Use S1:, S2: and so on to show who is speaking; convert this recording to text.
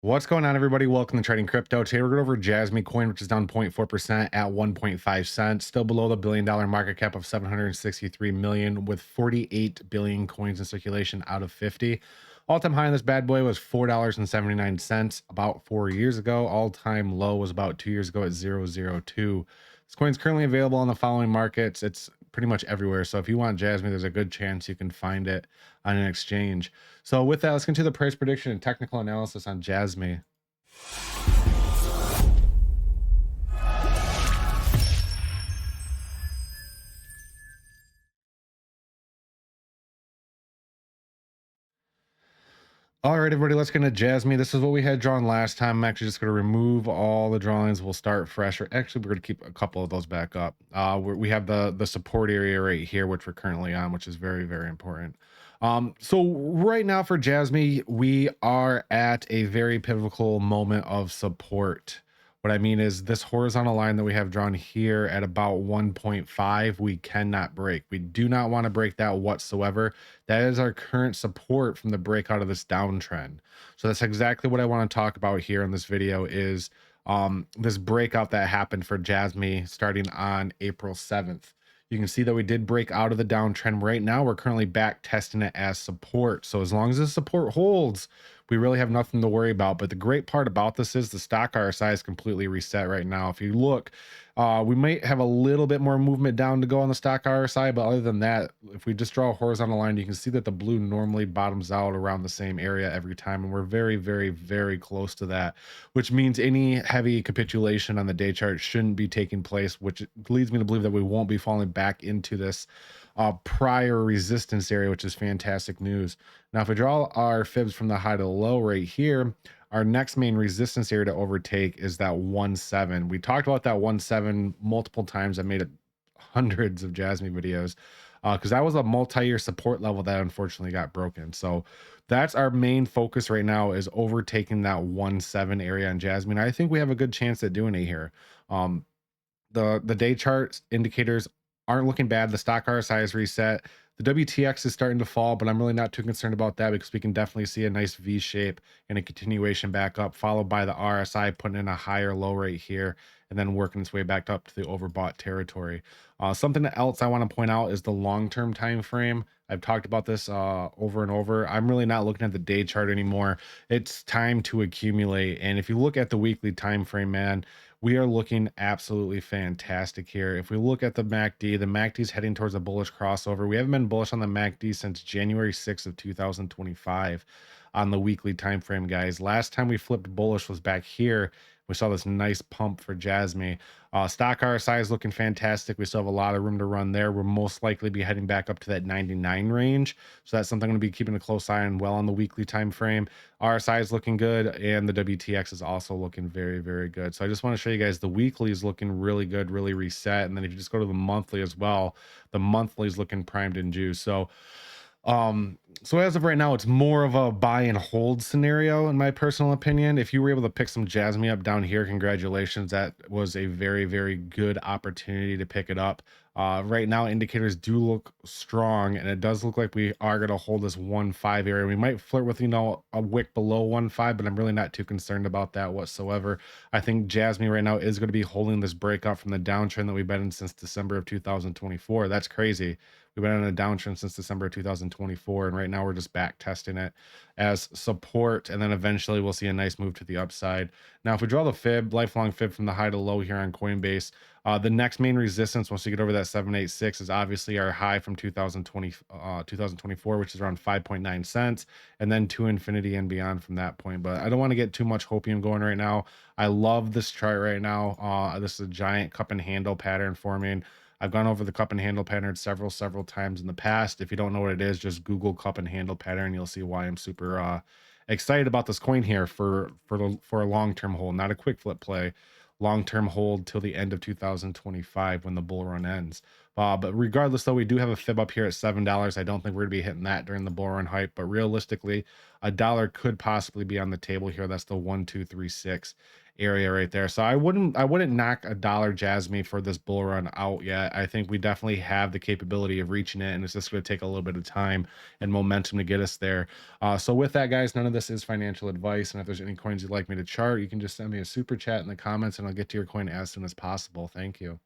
S1: What's going on, everybody? Welcome to Trading Crypto. Today we're going over Jasmycoin, which is down 0.4% at 1.5 cents, still below the billion-dollar market cap of 763 million, with 48 billion coins in circulation out of 50. All-time high on this bad boy was $4.79 about 4 years ago. All-time low was about 2 years ago at 0.002. This coin's currently available on the following markets. It's pretty much everywhere. So if you want Jasmy, there's a good chance you can find it on an exchange. So with that, let's get into the price prediction and technical analysis on Jasmy. All right, everybody, let's get into Jasmy. This is what we had drawn last time. I'm actually just going to remove all the drawings. We'll start fresh. Or actually, we're going to keep a couple of those back up. We have the support area right here, which we're currently on, which is very, very important. So right now for Jasmy, we are at a very pivotal moment of support. What I mean is this horizontal line that we have drawn here at about 1.5, we cannot break. We do not want to break that whatsoever. That is our current support from the breakout of this downtrend. So that's exactly what I want to talk about here in this video is this breakout that happened for Jasmy starting on April 7th. You can see that we did break out of the downtrend. Right now, we're currently back testing it as support. So as long as this support holds, we really have nothing to worry about. But the great part about this is the stock RSI is completely reset right now. If you look, we might have a little bit more movement down to go on the stock RSI, but other than that, if we just draw a horizontal line, you can see that the blue normally bottoms out around the same area every time, and we're very, very, very close to that, which means any heavy capitulation on the day chart shouldn't be taking place, which leads me to believe that we won't be falling back into this prior resistance area, which is fantastic news. Now, if we draw our fibs from the high to the low right here, our next main resistance area to overtake is that 1.7. We talked about that 1.7 multiple times. I made it hundreds of Jasmy videos because that was a multi-year support level that unfortunately got broken. So that's our main focus right now, is overtaking that 1.7 area on Jasmy. And I think we have a good chance at doing it here. The day chart indicators aren't looking bad. The stock RSI is reset. The WTX is starting to fall, but I'm really not too concerned about that because we can definitely see a nice V shape and a continuation back up, followed by the RSI putting in a higher low right here and then working its way back up to the overbought territory. Something else I want to point out is the long-term time frame. I've talked about this over and over. I'm really not looking at the day chart anymore. It's time to accumulate. And if you look at the weekly time frame, man, we are looking absolutely fantastic here. If we look at the MACD is heading towards a bullish crossover. We haven't been bullish on the MACD since January 6th of 2025 on the weekly time frame, guys. Last time we flipped bullish was back here. We saw this nice pump for Jasmy. Stock RSI is looking fantastic. We still have a lot of room to run there. We'll most likely be heading back up to that 99 range. So that's something I'm going to be keeping a close eye on well on the weekly time frame. RSI is looking good, and the WTX is also looking very, very good. So I just want to show you guys the weekly is looking really good, really reset. And then if you just go to the monthly as well, the monthly is looking primed and juiced. So as of right now, it's more of a buy and hold scenario, in my personal opinion. If you were able to pick some Jasmy up down here, congratulations. That was a very, very good opportunity to pick it up. Right now, indicators do look strong, and it does look like we are going to hold this 1.5 area. We might flirt with, a wick below 1.5, but I'm really not too concerned about that whatsoever. I think Jasmy right now is going to be holding this breakout from the downtrend that we've been in since December of 2024. That's crazy. We've been on a downtrend since December of 2024, and right now we're just back testing it as support, and then eventually we'll see a nice move to the upside. Now, if we draw the fib, lifelong fib from the high to low here on Coinbase, the next main resistance once you get over that 786 is obviously our high from 2024, which is around 5.9 cents, and then to infinity and beyond from that point. But I don't want to get too much hopium going right now. I love this chart right now. This is a giant cup and handle pattern forming. I've gone over the cup and handle pattern several times in the past. If you don't know what it is, just Google cup and handle pattern. You'll see why I'm super excited about this coin here for a long-term hold, not a quick flip play. Long-term hold till the end of 2025 when the bull run ends. But regardless, though, we do have a fib up here at $7. I don't think we're going to be hitting that during the bull run hype, but realistically, a dollar could possibly be on the table here. That's the 1, 2, 3, 6. area right there. So I wouldn't knock a dollar Jasmy for this bull run out yet. I think we definitely have the capability of reaching it, and it's just going to take a little bit of time and momentum to get us there. So with that, guys, none of this is financial advice. And if there's any coins you'd like me to chart, you can just send me a super chat in the comments, and I'll get to your coin as soon as possible. Thank you.